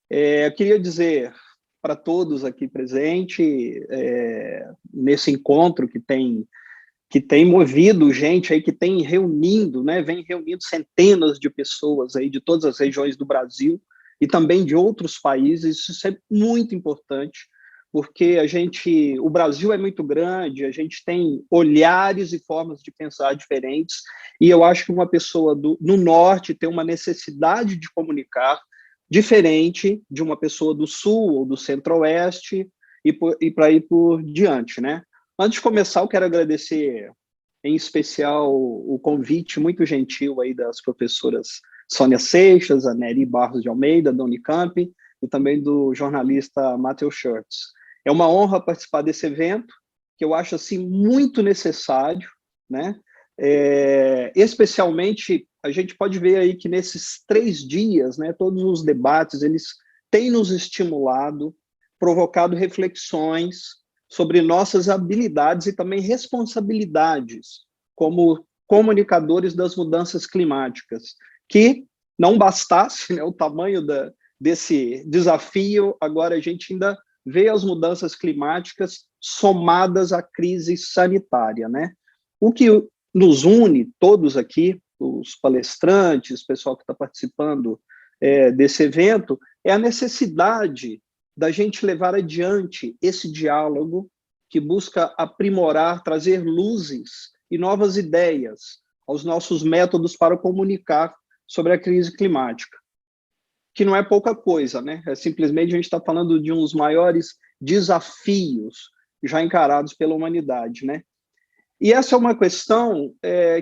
Eu queria dizer para todos aqui presentes, nesse encontro que tem movido gente aí, que tem reunindo, né, vem reunindo centenas de pessoas aí de todas as regiões do Brasil e também de outros países. Isso é muito importante, porque o Brasil é muito grande, a gente tem olhares e formas de pensar diferentes, e eu acho que uma pessoa no Norte tem uma necessidade de comunicar diferente de uma pessoa do Sul ou do Centro-Oeste, e para ir por diante, né? Antes de começar, eu quero agradecer, em especial, o convite muito gentil aí das professoras Sônia Seixas, a Nery Barros de Almeida, da Unicamp, e também do jornalista Matheus Schurtz. É uma honra participar desse evento, que eu acho assim muito necessário, né? Especialmente, a gente pode ver aí que nesses 3 dias, né, todos os debates, eles têm nos estimulado, provocado reflexões sobre nossas habilidades e também responsabilidades como comunicadores das mudanças climáticas, que não bastasse, né, o tamanho desse desafio, agora a gente ainda vê as mudanças climáticas somadas à crise sanitária, né? O que nos une todos aqui, os palestrantes, o pessoal que está participando desse evento, é a necessidade da gente levar adiante esse diálogo que busca aprimorar, trazer luzes e novas ideias aos nossos métodos para comunicar sobre a crise climática, que não é pouca coisa, né? Simplesmente a gente está falando de um dos maiores desafios já encarados pela humanidade, né? E essa é uma questão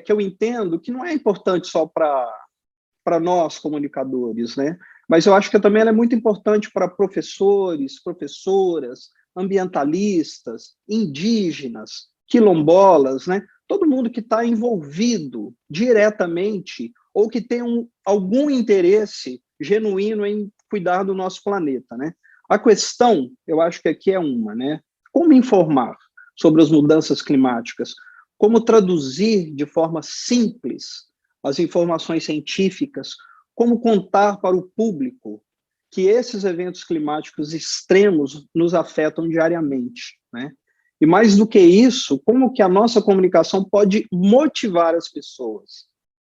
que eu entendo que não é importante só para nós, comunicadores, né? Mas eu acho que também ela é muito importante para professores, professoras, ambientalistas, indígenas, quilombolas, né? Todo mundo que está envolvido diretamente ou que tem algum interesse genuíno em cuidar do nosso planeta, né? A questão, eu acho que aqui é né? Como informar sobre as mudanças climáticas? Como traduzir de forma simples as informações científicas? Como contar para o público que esses eventos climáticos extremos nos afetam diariamente, né? E mais do que isso, como que a nossa comunicação pode motivar as pessoas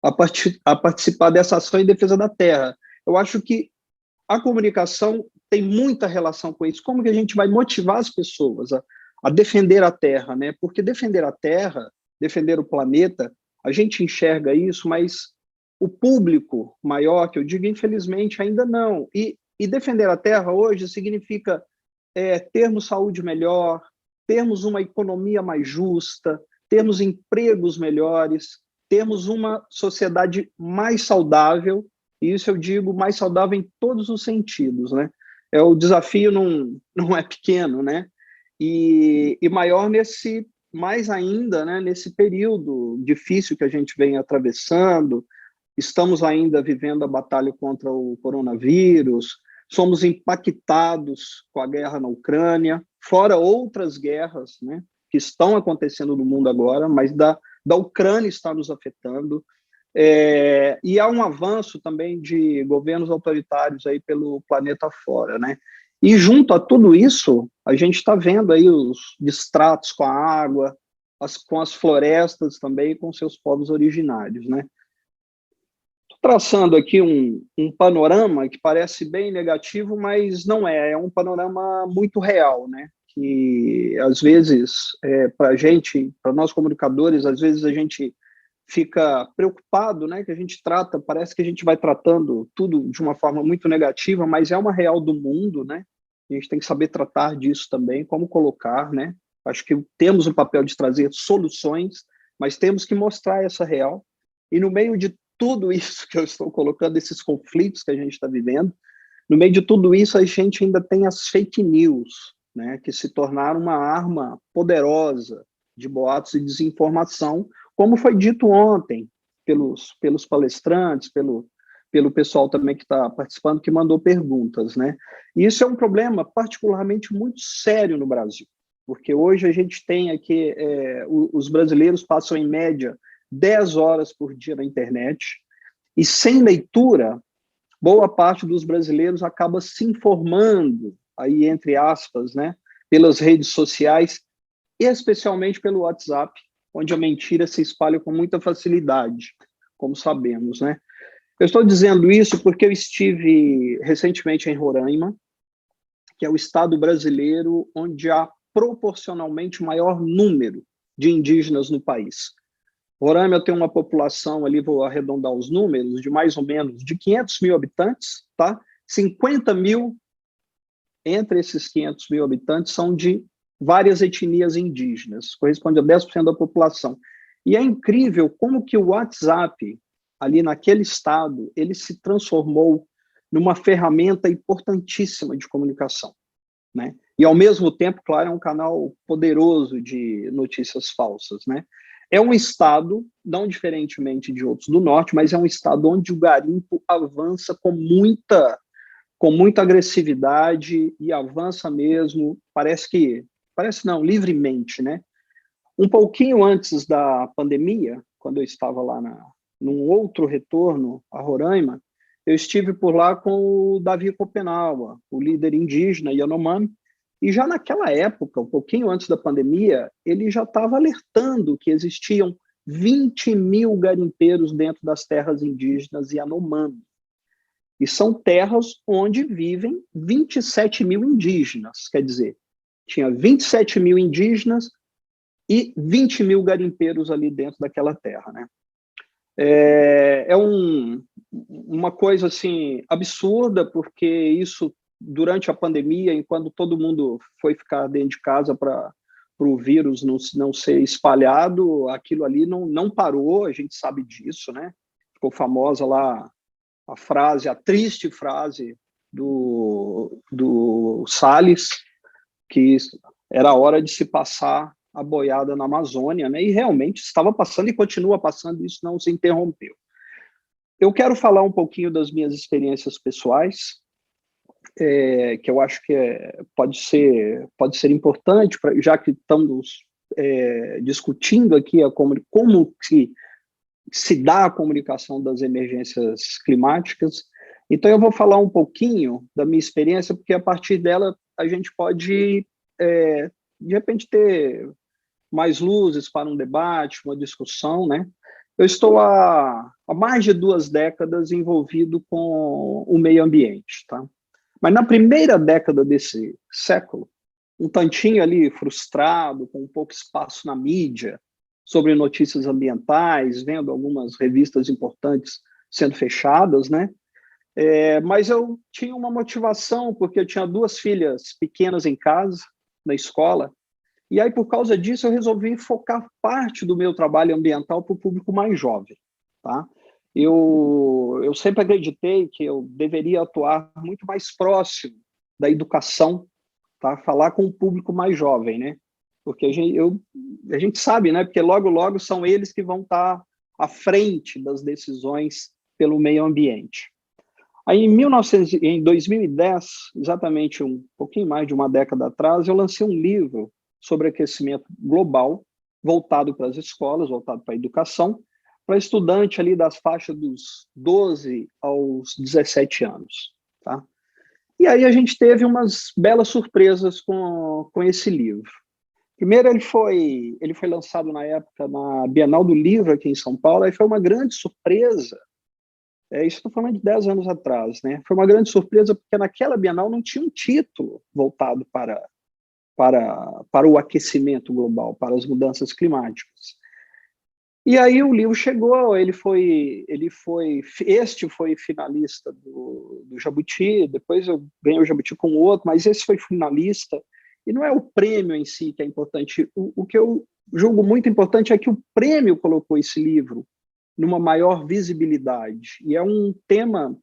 a participar dessa ação em defesa da Terra? Eu acho que a comunicação tem muita relação com isso. Como que a gente vai motivar as pessoas a defender a Terra, né? Porque defender a Terra, defender o planeta, a gente enxerga isso, mas o público maior, que eu digo, infelizmente, ainda não. E defender a Terra hoje significa termos saúde melhor, termos uma economia mais justa, termos empregos melhores, termos uma sociedade mais saudável, e isso eu digo mais saudável em todos os sentidos, né? O desafio não é pequeno, né? E maior mais ainda, né, nesse período difícil que a gente vem atravessando. Estamos ainda vivendo a batalha contra o coronavírus, somos impactados com a guerra na Ucrânia, fora outras guerras, né, que estão acontecendo no mundo agora, mas da Ucrânia está nos afetando. E há um avanço também de governos autoritários aí pelo planeta fora, né? E junto a tudo isso, a gente está vendo aí os distratos com a água, com as florestas também, com seus povos originários, né? Traçando aqui um panorama que parece bem negativo, mas não é um panorama muito real, né? Que às vezes, para a gente, para nós comunicadores, às vezes a gente fica preocupado, né? Que a gente parece que a gente vai tratando tudo de uma forma muito negativa, mas é uma real do mundo, né? A gente tem que saber tratar disso também, como colocar, né? Acho que temos o papel de trazer soluções, mas temos que mostrar essa real. E no meio de tudo isso que eu estou colocando, esses conflitos que a gente está vivendo, no meio de tudo isso, a gente ainda tem as fake news, né, que se tornaram uma arma poderosa de boatos e desinformação, como foi dito ontem pelos palestrantes, pelo pessoal também que está participando, que mandou perguntas, né? E isso é um problema particularmente muito sério no Brasil, porque hoje a gente tem aqui, os brasileiros passam em média 10 horas por dia na internet, e sem leitura, boa parte dos brasileiros acaba se informando, aí entre aspas, né, pelas redes sociais, e especialmente pelo WhatsApp, onde a mentira se espalha com muita facilidade, como sabemos, né? Eu estou dizendo isso porque eu estive recentemente em Roraima, que é o estado brasileiro onde há proporcionalmente o maior número de indígenas no país. Roraima tem uma população ali, vou arredondar os números, de mais ou menos de 500 mil habitantes, tá? 50 mil entre esses 500 mil habitantes são de várias etnias indígenas, corresponde a 10% da população. E é incrível como que o WhatsApp, ali naquele estado, ele se transformou numa ferramenta importantíssima de comunicação, né? E, ao mesmo tempo, claro, é um canal poderoso de notícias falsas, né? É um estado, não diferentemente de outros do norte, mas é um estado onde o garimpo avança com muita agressividade e avança mesmo, parece não, livremente, né? Um pouquinho antes da pandemia, quando eu estava lá num outro retorno a Roraima, eu estive por lá com o Davi Copenaua, o líder indígena Yanomami, e já naquela época, um pouquinho antes da pandemia, ele já estava alertando que existiam 20 mil garimpeiros dentro das terras indígenas Yanomami. E são terras onde vivem 27 mil indígenas, quer dizer, tinha 27 mil indígenas e 20 mil garimpeiros ali dentro daquela terra, né? Uma coisa assim absurda, porque isso durante a pandemia, enquanto todo mundo foi ficar dentro de casa para o vírus não ser espalhado, aquilo ali não parou, a gente sabe disso, né? Ficou famosa lá a triste frase do Salles, que era hora de se passar a boiada na Amazônia, né? E realmente estava passando e continua passando, isso não se interrompeu. Eu quero falar um pouquinho das minhas experiências pessoais, que eu acho que pode ser importante, já que estamos discutindo aqui como se dá a comunicação das emergências climáticas. Então, eu vou falar um pouquinho da minha experiência, porque a partir dela a gente pode, de repente, ter mais luzes para um debate, uma discussão, né? Eu estou há mais de 2 décadas envolvido com o meio ambiente, tá? Mas na primeira década desse século, um tantinho ali frustrado, com um pouco espaço na mídia, sobre notícias ambientais, vendo algumas revistas importantes sendo fechadas, né? Mas eu tinha uma motivação, porque eu tinha 2 filhas pequenas em casa, na escola, e aí, por causa disso, eu resolvi focar parte do meu trabalho ambiental para o público mais jovem, tá? Eu sempre acreditei que eu deveria atuar muito mais próximo da educação, tá? Falar com o público mais jovem, né? Porque a gente sabe, né? Porque logo, logo são eles que vão estar à frente das decisões pelo meio ambiente. Aí, em 2010, exatamente um pouquinho mais de uma década atrás, eu lancei um livro sobre aquecimento global, voltado para as escolas, voltado para a educação, para estudante ali das faixas dos 12 aos 17 anos. Tá? E aí a gente teve umas belas surpresas com esse livro. Primeiro, ele foi lançado na época na Bienal do Livro aqui em São Paulo, e foi uma grande surpresa. Isso estou falando de 10 anos atrás, né? Foi uma grande surpresa porque naquela Bienal não tinha um título voltado para o aquecimento global, para as mudanças climáticas. E aí o livro chegou, este foi finalista do Jabuti, depois eu ganhei o Jabuti com outro, mas esse foi finalista, e não é o prêmio em si que é importante, o que eu julgo muito importante é que o prêmio colocou esse livro numa maior visibilidade, e é um tema,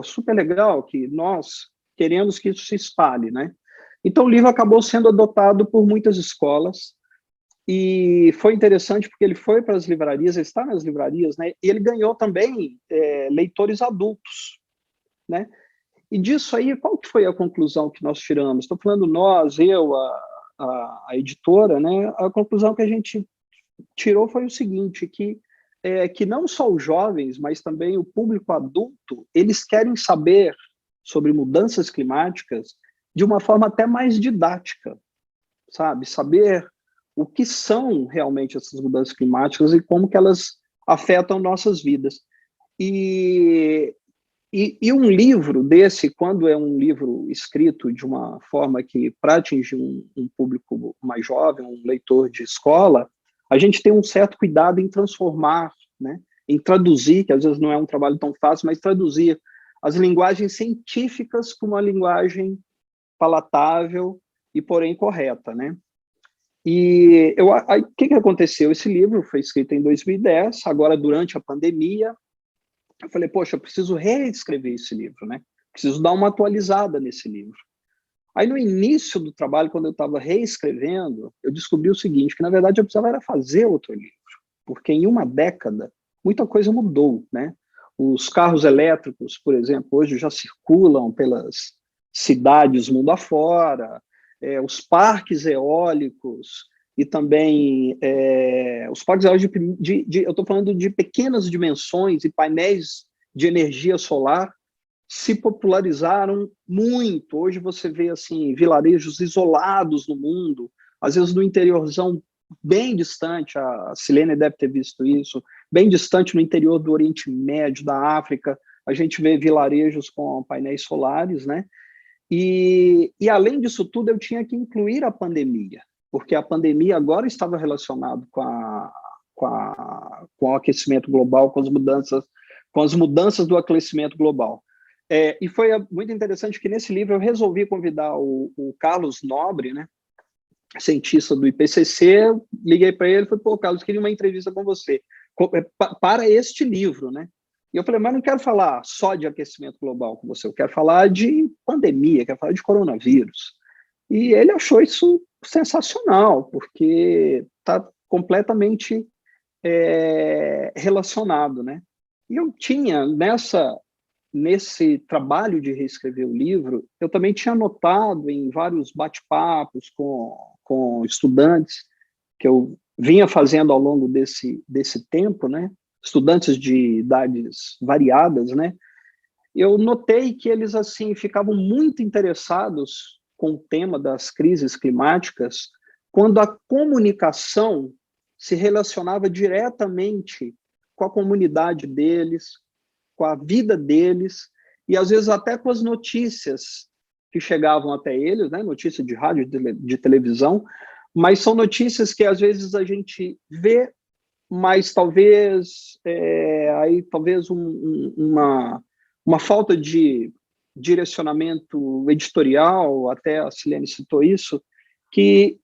super legal, que nós queremos que isso se espalhe, né? Então, o livro acabou sendo adotado por muitas escolas, e foi interessante porque ele foi para as livrarias, ele está nas livrarias, né? E ele ganhou também leitores adultos, né? E disso aí, qual que foi a conclusão que nós tiramos? Estou falando nós, eu, a editora, né? A conclusão que a gente tirou foi o seguinte, que que não só os jovens, mas também o público adulto, eles querem saber sobre mudanças climáticas de uma forma até mais didática, sabe? Saber o que são realmente essas mudanças climáticas e como que elas afetam nossas vidas. E um livro desse, quando é um livro escrito de uma forma que, para atingir um público mais jovem, um leitor de escola, a gente tem um certo cuidado em transformar, né, em traduzir, que às vezes não é um trabalho tão fácil, mas traduzir as linguagens científicas para uma linguagem palatável e, porém, correta, né? E o que aconteceu? Esse livro foi escrito em 2010, agora durante a pandemia, eu falei, poxa, eu preciso reescrever esse livro, né? Preciso dar uma atualizada nesse livro. Aí, no início do trabalho, quando eu estava reescrevendo, eu descobri o seguinte, que, na verdade, eu precisava era fazer outro livro, porque em uma década, muita coisa mudou, né? Os carros elétricos, por exemplo, hoje já circulam pelas cidades mundo afora, os parques eólicos e também os parques eólicos eu estou falando de pequenas dimensões e painéis de energia solar se popularizaram muito. Hoje você vê assim vilarejos isolados no mundo, às vezes no interiorzão bem distante, a Silene deve ter visto isso, bem distante no interior do Oriente Médio, da África, a gente vê vilarejos com painéis solares, né? E além disso tudo, eu tinha que incluir a pandemia, porque a pandemia agora estava relacionada com o aquecimento global, com as mudanças do aquecimento global. E foi muito interessante que nesse livro eu resolvi convidar o Carlos Nobre, né, cientista do IPCC, liguei para ele e falei, pô, Carlos, queria uma entrevista com você, para este livro, né? E eu falei, mas não quero falar só de aquecimento global com você, eu quero falar de pandemia, quero falar de coronavírus. E ele achou isso sensacional, porque está completamente relacionado, né? E eu tinha, nesse trabalho de reescrever o livro, eu também tinha notado em vários bate-papos com estudantes que eu vinha fazendo ao longo desse tempo, né? Estudantes de idades variadas, né? Eu notei que eles assim ficavam muito interessados com o tema das crises climáticas quando a comunicação se relacionava diretamente com a comunidade deles, com a vida deles e às vezes até com as notícias que chegavam até eles, né? Notícias de rádio, de televisão, mas são notícias que às vezes a gente vê, mas talvez talvez uma falta de direcionamento editorial, até a Silene citou isso, que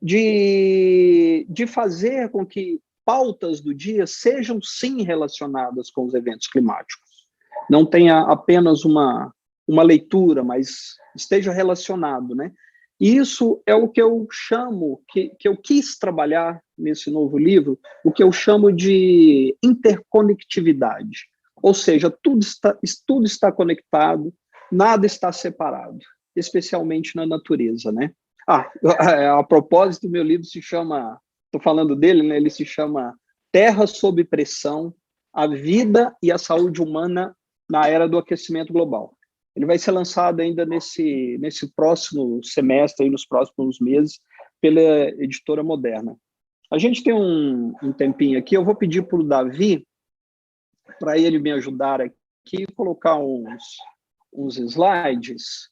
de fazer com que pautas do dia sejam sim relacionadas com os eventos climáticos. Não tenha apenas uma leitura, mas esteja relacionado, né? E isso é o que eu chamo, que eu quis trabalhar nesse novo livro, o que eu chamo de interconectividade. Ou seja, tudo está conectado, nada está separado, especialmente na natureza, né? A propósito, meu livro se chama, estou falando dele, né? Ele se chama Terra sob Pressão, a Vida e a Saúde Humana na Era do Aquecimento Global. Ele vai ser lançado ainda nesse próximo semestre, aí nos próximos meses, pela editora Moderna. A gente tem um tempinho aqui, eu vou pedir para o Davi, para ele me ajudar aqui, colocar uns slides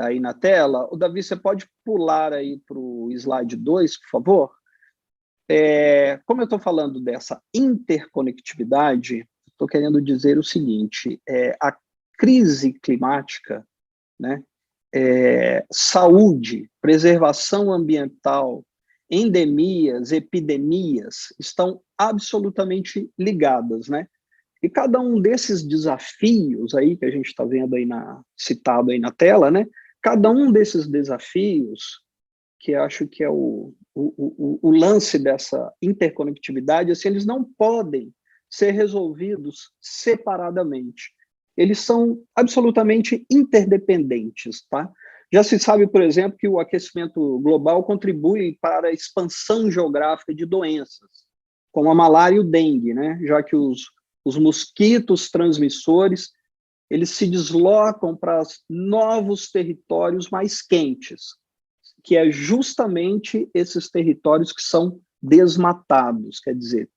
aí na tela. O Davi, você pode pular aí para o slide 2, por favor? Como eu estou falando dessa interconectividade, estou querendo dizer o seguinte, a crise climática, né, saúde, preservação ambiental, endemias, epidemias, estão absolutamente ligadas, né? E cada um desses desafios aí que a gente está vendo aí citado aí na tela, né? Cada um desses desafios, que acho que é o lance dessa interconectividade, assim, eles não podem ser resolvidos separadamente. Eles são absolutamente interdependentes, tá? Já se sabe, por exemplo, que o aquecimento global contribui para a expansão geográfica de doenças. como a malária e o dengue, né? Já que os mosquitos transmissores, eles se deslocam para novos territórios mais quentes, que é justamente esses territórios que são desmatados, quer dizer,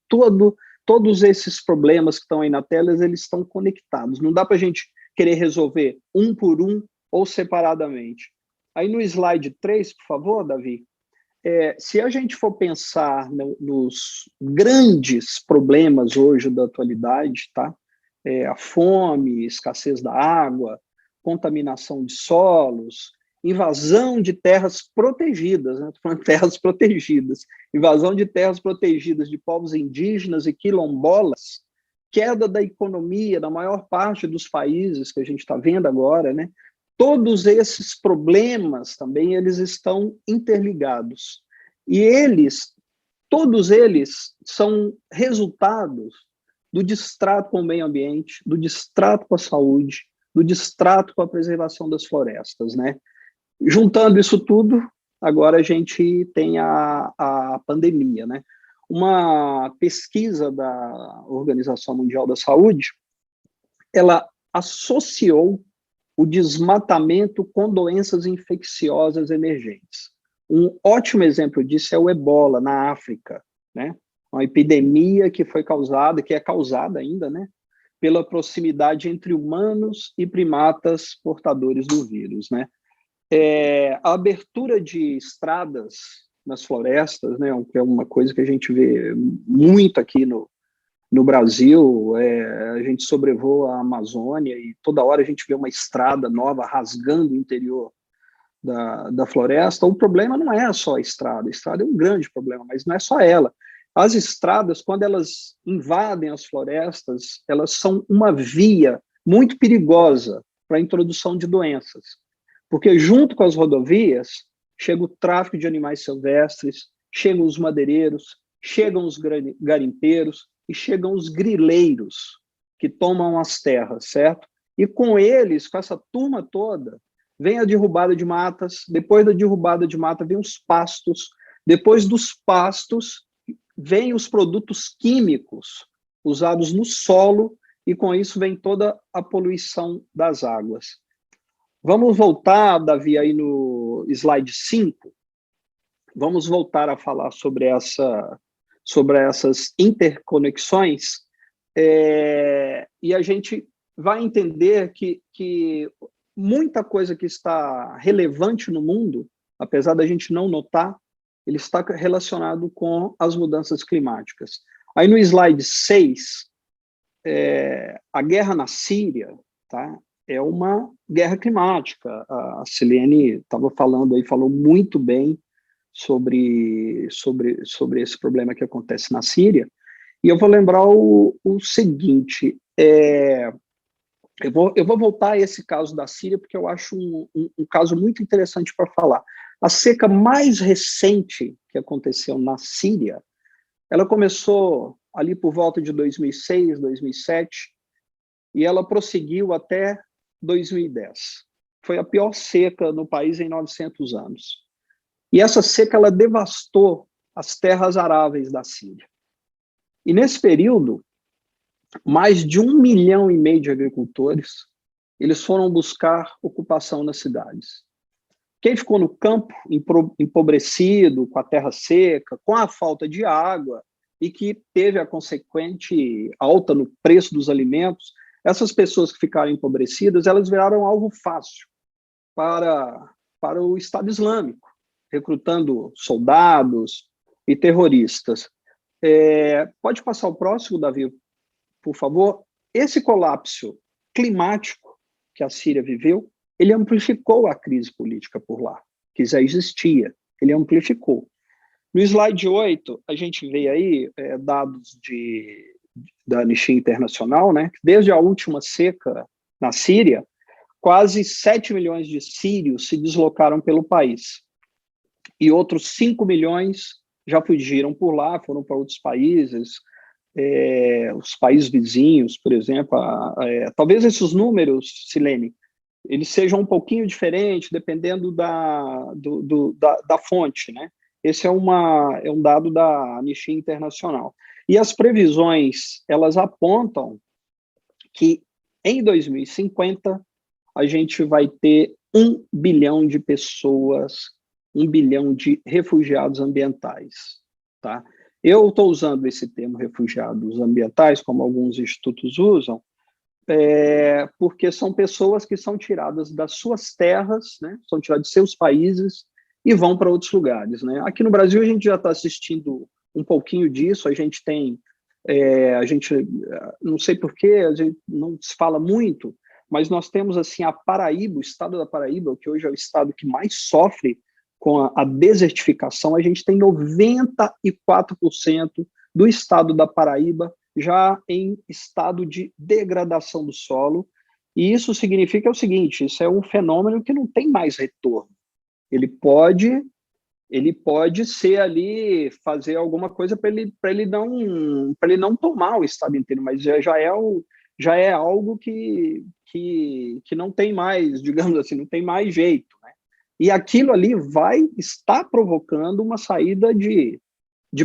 todos esses problemas que estão aí na tela, eles estão conectados, não dá para a gente querer resolver um por um ou separadamente. Aí no slide 3, por favor, Davi, se a gente for pensar nos grandes problemas hoje da atualidade, tá? A fome, escassez da água, contaminação de solos, invasão de terras protegidas, né? Estou falando de terras protegidas, invasão de terras protegidas de povos indígenas e quilombolas, queda da economia da maior parte dos países que a gente está vendo agora, né? Todos esses problemas também, eles estão interligados. E todos eles são resultados do distrato com o meio ambiente, do distrato com a saúde, do distrato com a preservação das florestas, né? Juntando isso tudo, agora a gente tem a pandemia, né? Uma pesquisa da Organização Mundial da Saúde, ela associou o desmatamento com doenças infecciosas emergentes. Um ótimo exemplo disso é o Ebola, na África, né? Uma epidemia que foi causada, que é causada ainda, né? Pela proximidade entre humanos e primatas portadores do vírus, né? A abertura de estradas nas florestas, né? Que é uma coisa que a gente vê muito aqui no Brasil, a gente sobrevoa a Amazônia e toda hora a gente vê uma estrada nova rasgando o interior da floresta. O problema não é só a estrada é um grande problema, mas não é só ela. As estradas, quando elas invadem as florestas, elas são uma via muito perigosa para a introdução de doenças, porque junto com as rodovias chega o tráfico de animais silvestres, chegam os madeireiros, chegam os garimpeiros, e chegam os grileiros, que tomam as terras, certo? E com eles, com essa turma toda, vem a derrubada de matas, depois da derrubada de mata vem os pastos, depois dos pastos vem os produtos químicos usados no solo, e com isso vem toda a poluição das águas. Vamos voltar, Davi, aí no slide 5, vamos voltar a falar sobre essas interconexões, e a gente vai entender que muita coisa que está relevante no mundo, apesar da gente não notar, ele está relacionado com as mudanças climáticas. Aí no slide 6, a guerra na Síria, tá? É uma guerra climática. A Silene estava falando aí, falou muito bem sobre esse problema que acontece na Síria, e eu vou lembrar o seguinte, eu vou voltar a esse caso da Síria, porque eu acho um caso muito interessante para falar. A seca mais recente que aconteceu na Síria, ela começou ali por volta de 2006, 2007, e ela prosseguiu até 2010. Foi a pior seca no país em 900 anos. E essa seca, ela devastou as terras aráveis da Síria. E nesse período, mais de 1,5 milhão de agricultores, eles foram buscar ocupação nas cidades. Quem ficou no campo, empobrecido, com a terra seca, com a falta de água, e que teve a consequente alta no preço dos alimentos, essas pessoas que ficaram empobrecidas, elas viraram alvo fácil para o Estado Islâmico, recrutando soldados e terroristas. Pode passar o próximo, Davi, por favor? Esse colapso climático que a Síria viveu, ele amplificou a crise política por lá, que já existia, ele amplificou. No slide 8, a gente vê aí dados da Anistia Internacional, né? Desde a última seca na Síria, quase 7 milhões de sírios se deslocaram pelo país. E outros 5 milhões já fugiram por lá, foram para outros países, os países vizinhos, por exemplo. Talvez esses números, Silene, eles sejam um pouquinho diferentes, dependendo da fonte, né? Esse é um dado da Anistia Internacional. E as previsões, elas apontam que em 2050 a gente vai ter 1 bilhão de pessoas, 1 bilhão de refugiados ambientais, tá? Eu estou usando esse termo refugiados ambientais, como alguns institutos usam, porque são pessoas que são tiradas das suas terras, né? São tiradas de seus países e vão para outros lugares, né? Aqui no Brasil a gente já está assistindo um pouquinho disso, a gente tem, não sei porquê, a gente não se fala muito, mas nós temos assim a Paraíba, o estado da Paraíba, que hoje é o estado que mais sofre com a desertificação. A gente tem 94% do estado da Paraíba já em estado de degradação do solo, e isso significa o seguinte: isso é um fenômeno que não tem mais retorno. Ele pode ser ali, fazer alguma coisa para ele não tomar o estado inteiro, mas já é algo que não tem mais, digamos assim, não tem mais jeito, né? E aquilo ali vai estar provocando uma saída de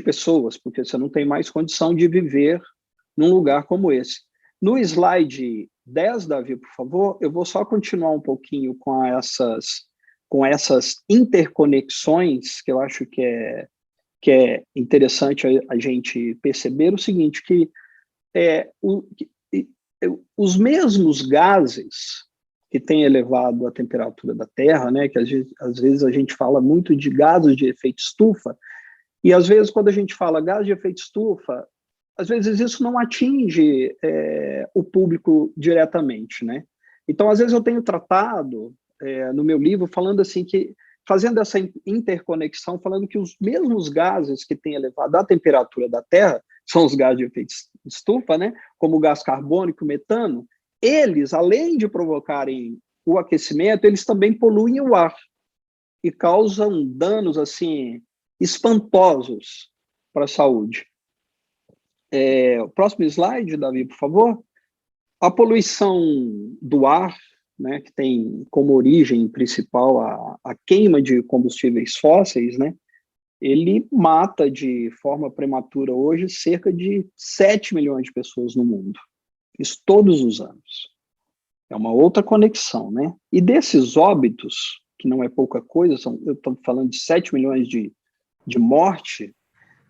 pessoas, porque você não tem mais condição de viver num lugar como esse. No slide 10, Davi, por favor, eu vou só continuar um pouquinho com essas interconexões, que eu acho que é interessante a gente perceber o seguinte, que os mesmos gases que têm elevado a temperatura da Terra, né, que às vezes a gente fala muito de gases de efeito estufa, e às vezes quando a gente fala gás de efeito estufa, às vezes isso não atinge o público diretamente, né? Então, às vezes eu tenho tratado no meu livro falando assim fazendo essa interconexão, falando que os mesmos gases que têm elevado a temperatura da Terra, são os gases de efeito estufa, né? Como o gás carbônico, o metano, eles, além de provocarem o aquecimento, eles também poluem o ar e causam danos assim espantosos para a saúde. O próximo slide, Davi, por favor. A poluição do ar, né, que tem como origem principal a queima de combustíveis fósseis, né, ele mata de forma prematura hoje cerca de 7 milhões de pessoas no mundo. Isso todos os anos. É uma outra conexão, né? E desses óbitos, que não é pouca coisa, eu estou falando de 7 milhões de morte,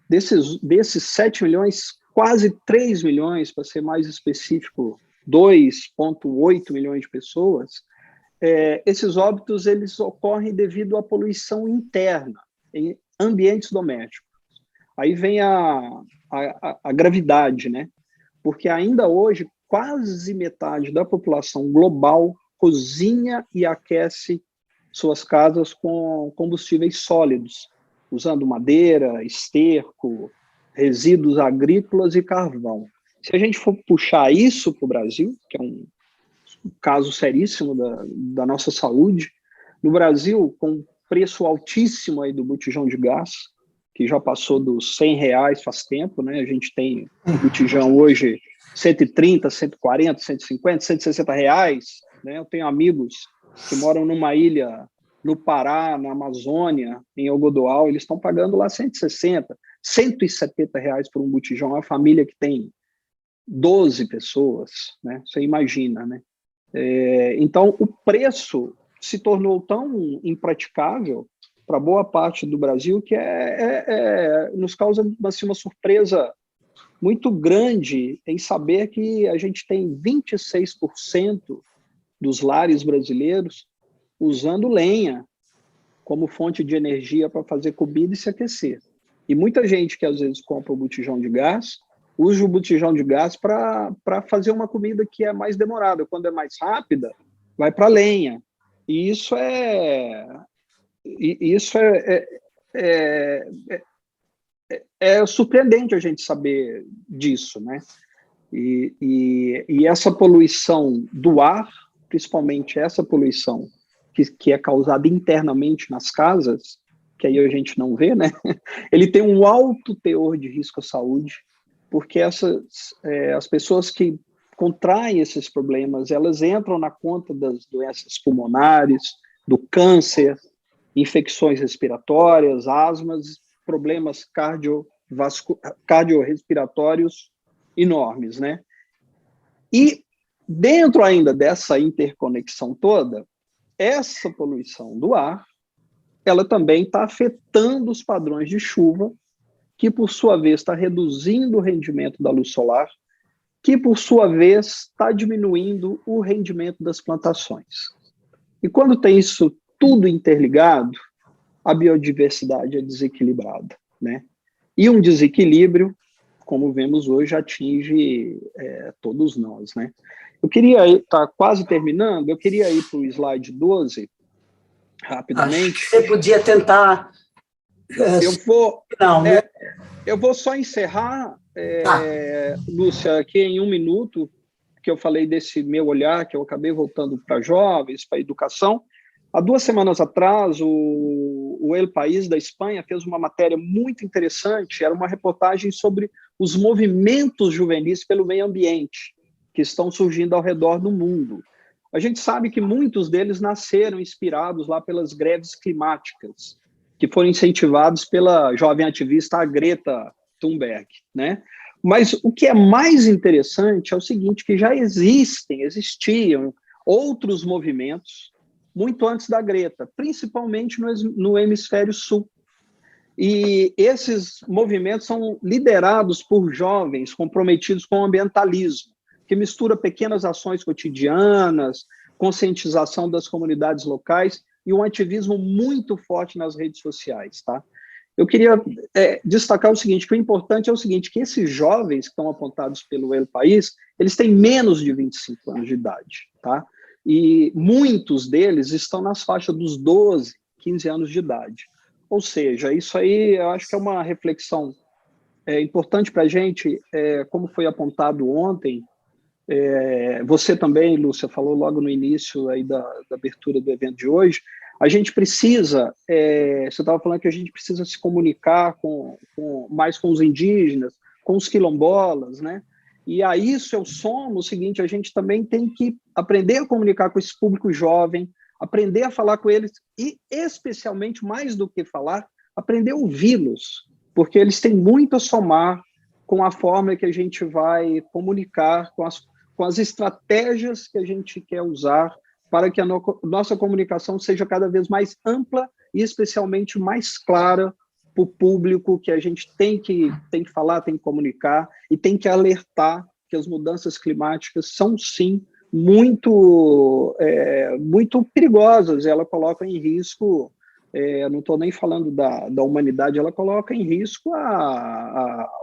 desses 7 milhões, quase 3 milhões, para ser mais específico, 2,8 milhões de pessoas, esses óbitos eles ocorrem devido à poluição interna, em ambientes domésticos. Aí vem a gravidade, né? Porque ainda hoje, quase metade da população global cozinha e aquece suas casas com combustíveis sólidos, usando madeira, esterco, resíduos agrícolas e carvão. Se a gente for puxar isso para o Brasil, que é um caso seríssimo da nossa saúde, no Brasil, com preço altíssimo aí do botijão de gás, que já passou dos R$ 100 faz tempo, né? A gente tem botijão hoje 130, 140, 150, 160 reais, né? Eu tenho amigos que moram numa ilha no Pará, na Amazônia, em Algodoal, eles estão pagando lá 160, 170 reais por um botijão, uma família que tem 12 pessoas, né? Você imagina, né? Então, o preço se tornou tão impraticável para boa parte do Brasil que nos causa assim, uma surpresa muito grande em saber que a gente tem 26% dos lares brasileiros usando lenha como fonte de energia para fazer comida e se aquecer. E muita gente que às vezes compra o botijão de gás, usa o botijão de gás para fazer uma comida que é mais demorada. Quando é mais rápida, vai para lenha. E isso é surpreendente a gente saber disso, né? E essa poluição do ar, principalmente essa poluição que é causada internamente nas casas, que aí a gente não vê, né? Ele tem um alto teor de risco à saúde, porque as pessoas que contraem esses problemas, elas entram na conta das doenças pulmonares, do câncer, infecções respiratórias, asmas, problemas cardiorrespiratórios enormes, né? E dentro ainda dessa interconexão toda, essa poluição do ar, ela também está afetando os padrões de chuva, que por sua vez está reduzindo o rendimento da luz solar, que por sua vez está diminuindo o rendimento das plantações. E quando tem isso tudo interligado, a biodiversidade é desequilibrada, né? E um desequilíbrio, como vemos hoje, atinge todos nós, né? Eu queria, está quase terminando, eu queria ir para o slide 12, rapidamente. Acho que você podia tentar... Eu vou só encerrar, Lúcia, aqui em 1 minuto, que eu falei desse meu olhar, que eu acabei voltando para jovens, para a educação. Há 2 semanas atrás, o El País da Espanha fez uma matéria muito interessante, era uma reportagem sobre os movimentos juvenis pelo meio ambiente, que estão surgindo ao redor do mundo. A gente sabe que muitos deles nasceram inspirados lá pelas greves climáticas, que foram incentivados pela jovem ativista Greta Thunberg, né? Mas o que é mais interessante é o seguinte, que já existiam outros movimentos muito antes da Greta, principalmente no hemisfério sul. E esses movimentos são liderados por jovens comprometidos com o ambientalismo, que mistura pequenas ações cotidianas, conscientização das comunidades locais e um ativismo muito forte nas redes sociais, tá? Eu queria destacar o seguinte, que o importante é o seguinte, que esses jovens que estão apontados pelo El País, eles têm menos de 25 anos de idade, tá? E muitos deles estão nas faixas dos 12, 15 anos de idade. Ou seja, isso aí eu acho que é uma reflexão importante para a gente, como foi apontado ontem. Você também, Lúcia, falou logo no início aí da abertura do evento de hoje. A gente precisa, você estava falando que a gente precisa se comunicar mais com os indígenas, com os quilombolas, né? E a isso eu somo o seguinte, a gente também tem que aprender a comunicar com esse público jovem, aprender a falar com eles e, especialmente, mais do que falar, aprender a ouvi-los, porque eles têm muito a somar com a forma que a gente vai comunicar, com as estratégias que a gente quer usar para que a nossa comunicação seja cada vez mais ampla e, especialmente, mais clara para o público, que a gente tem que falar, tem que comunicar e tem que alertar que as mudanças climáticas são, sim, muito perigosas. Ela coloca em risco, não estou nem falando da humanidade, ela coloca em risco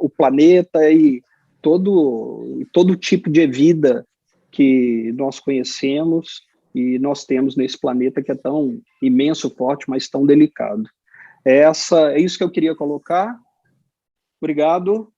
o planeta e todo tipo de vida que nós conhecemos e nós temos nesse planeta que é tão imenso, forte, mas tão delicado. É isso que eu queria colocar. Obrigado.